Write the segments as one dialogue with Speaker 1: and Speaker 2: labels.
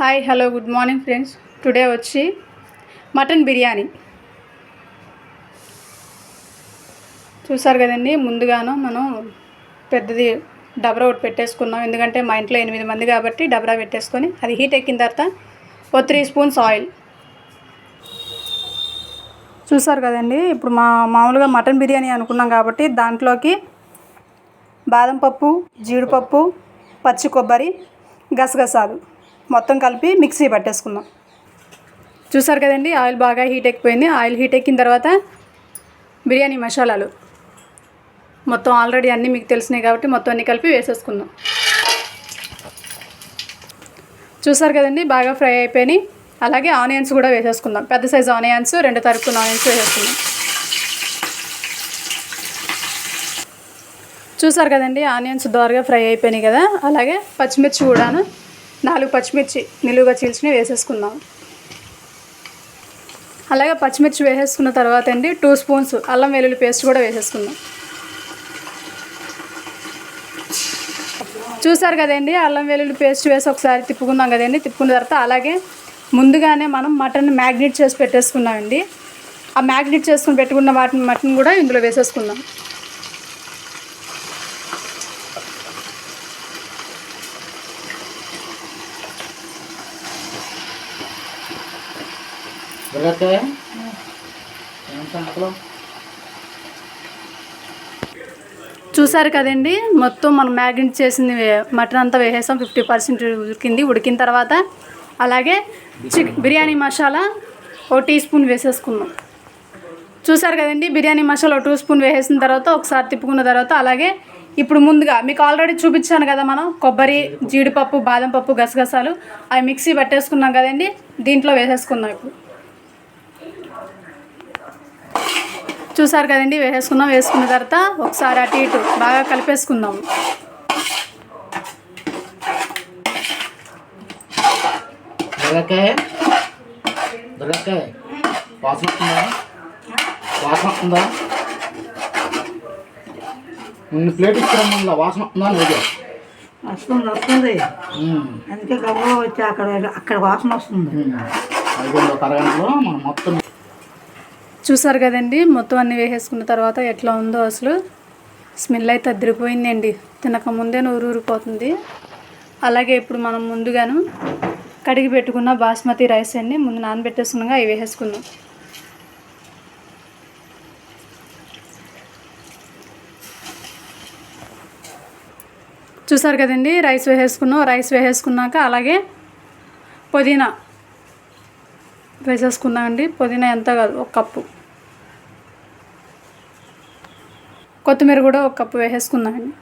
Speaker 1: Hi hello good morning friends. Today వచ్చి mutton biryani చూసారు కదండి. ముందుగాను మనం పెద్దది డబరా ఒకటి పెట్టేసుకున్నాం, ఎందుకంటే మా ఇంట్లో 8 మంది కాబట్టి డబరా పెట్టేసుకొని అది హీట్ ఎక్కిన తర్వాత ఓ 3 స్పూన్స్ ఆయిల్ చూసారు కదండి. ఇప్పుడు మామూలుగా మటన్ బిర్యానీ అనుకున్నాం కాబట్టి దాంట్లోకి బాదం పప్పు, జీడిపప్పు, పచ్చి కొబ్బరి, గసగసాలు మొత్తం కలిపి మిక్సీ పట్టేసుకుందాం. చూసారు కదండి, ఆయిల్ బాగా హీట్ ఎక్కిపోయింది. ఆయిల్ హీట్ ఎక్కిన తర్వాత బిర్యానీ మసాలాలు మొత్తం ఆల్రెడీ అన్నీ మీకు తెలిసినాయి కాబట్టి మొత్తం అన్నీ కలిపి వేసేసుకుందాం. చూసారు కదండి, బాగా ఫ్రై అయిపోయినాయి. అలాగే ఆనియన్స్ కూడా వేసేసుకుందాం. పెద్ద సైజు ఆనియన్స్ 2 తరుక్కున్న ఆనియన్స్ వేసేసుకుందాం. చూసారు కదండి, ఆనియన్స్ దోరగా ఫ్రై అయిపోయినాయి కదా. అలాగే పచ్చిమిర్చి కూడాను 4 పచ్చిమిర్చి నిలువుగా చీల్చిని వేసేసుకుందాం. అలాగే పచ్చిమిర్చి వేసేసుకున్న తర్వాత అండి 2 స్పూన్స్ అల్లం వెల్లుల్లి పేస్ట్ కూడా వేసేసుకుందాం. చూసారు కదండి, అల్లం వెల్లుల్లి పేస్ట్ వేసి ఒకసారి తిప్పుకుందాం కదండి. తిప్పుకున్న తర్వాత అలాగే ముందుగానే మనం మటన్ మ్యాగ్నేట్ చేసి పెట్టేసుకున్నామండి. ఆ మ్యాగ్నేట్ చేసుకుని పెట్టుకున్న మటన్ కూడా ఇందులో వేసేసుకుందాం. చూసారు కదండి, మొత్తం మనం మ్యాగ్నేట్ చేసింది మటన్ అంతా వేసేసాం. 50% ఉడికింది. ఉడికిన తర్వాత అలాగే బిర్యానీ మసాలా 1 టీ స్పూన్ వేసేసుకున్నాం. చూసారు కదండి, బిర్యానీ మసాలా 2 స్పూన్ వేసేసిన తర్వాత ఒకసారి తిప్పుకున్న తర్వాత అలాగే ఇప్పుడు ముందుగా మీకు ఆల్రెడీ చూపించాను కదా, మనం కొబ్బరి, జీడిపప్పు, బాదం పప్పు, గసగసాలు అవి మిక్సీ పట్టేసుకున్నాం కదండి. దీంట్లో వేసేసుకుందాం. ఇప్పుడు చూసారు కదండి, వేసేసుకుందాం. వేసుకున్న తర్వాత ఒకసారి అటు ఇటు బాగా కలిపేసుకుందాం.
Speaker 2: ప్లేట్ ఇచ్చిన వాసన వస్తుంది. అందుకే గవ్వ వచ్చి అక్కడ వాసన వస్తుంది. మనం మొత్తం
Speaker 1: చూసారు కదండి, మొత్తం అన్నీ వేసేసుకున్న తర్వాత ఎట్లా ఉందో అసలు స్మెల్ అయితే అదిరిపోయిందండి. తినకముందే ఊరిపోతుంది. అలాగే ఇప్పుడు మనం ముందుగాను కడిగి పెట్టుకున్న బాస్మతి రైస్ అండి ముందు నానబెట్టేసుకున్నాగా అవి వేసేసుకుందాం. చూసారు కదండి, రైస్ వేసేసుకున్నాం. రైస్ వేసేసుకున్నాక అలాగే పుదీనా వేసేసుకున్నామండి. పుదీనా ఎంత కాదు, 1 కప్పు. కొత్తిమీర కూడా 1 కప్పు వేసేసుకున్నామండి.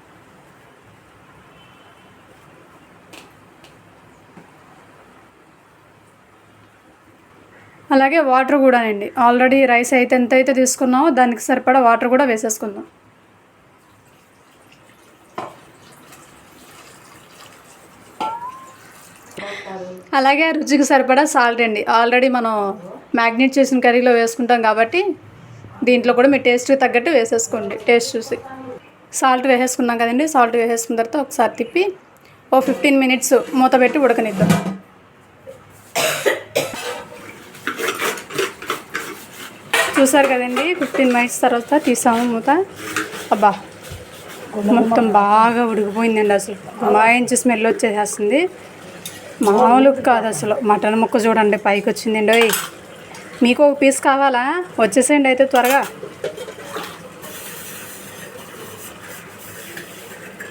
Speaker 1: అలాగే వాటర్ కూడా అండి, ఆల్రెడీ రైస్ అయితే ఎంత అయితే తీసుకున్నామో దానికి సరిపడా వాటర్ కూడా వేసేసుకుందాం. అలాగే రుచికి సరిపడా సాల్ట్ అండి. ఆల్రెడీ మనం మ్యాగ్నేట్ చేసిన కర్రీలో వేసుకుంటాం కాబట్టి దీంట్లో కూడా మీ టేస్ట్కి తగ్గట్టు వేసేసుకోండి. టేస్ట్ చూసి సాల్ట్ వేసేసుకున్నాం కదండి. సాల్ట్ వేసేసుకున్న తర్వాత ఒకసారి తిప్పి ఓ 15 మినిట్స్ మూత పెట్టి ఉడకనిద్దాం. చూసారు కదండి, 15 మినిట్స్ తర్వాత తీసాము మూత. అబ్బా, మొత్తం బాగా ఉడికిపోయిందండి. అసలు గుమాయించి స్మెల్ వచ్చేసేస్తుంది. మామూలు కాదు అసలు. మటన్ ముక్క చూడండి పైకి వచ్చిందండి. మీకు 1 పీస్ కావాలా? వచ్చేసేయండి అయితే త్వరగా.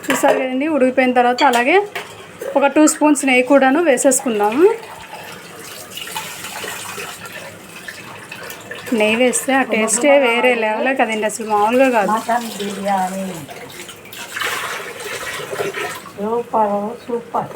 Speaker 1: చూసారు కదండి, ఉడికిపోయిన తర్వాత అలాగే ఒక 2 స్పూన్స్ నెయ్యి కూడాను వేసేసుకుందాము. నెయ్యి వేస్తే ఆ టేస్టే వేరే లెవెలే కదండి, అసలు మామూలుగా కాదు.
Speaker 2: Mutton biryani super super.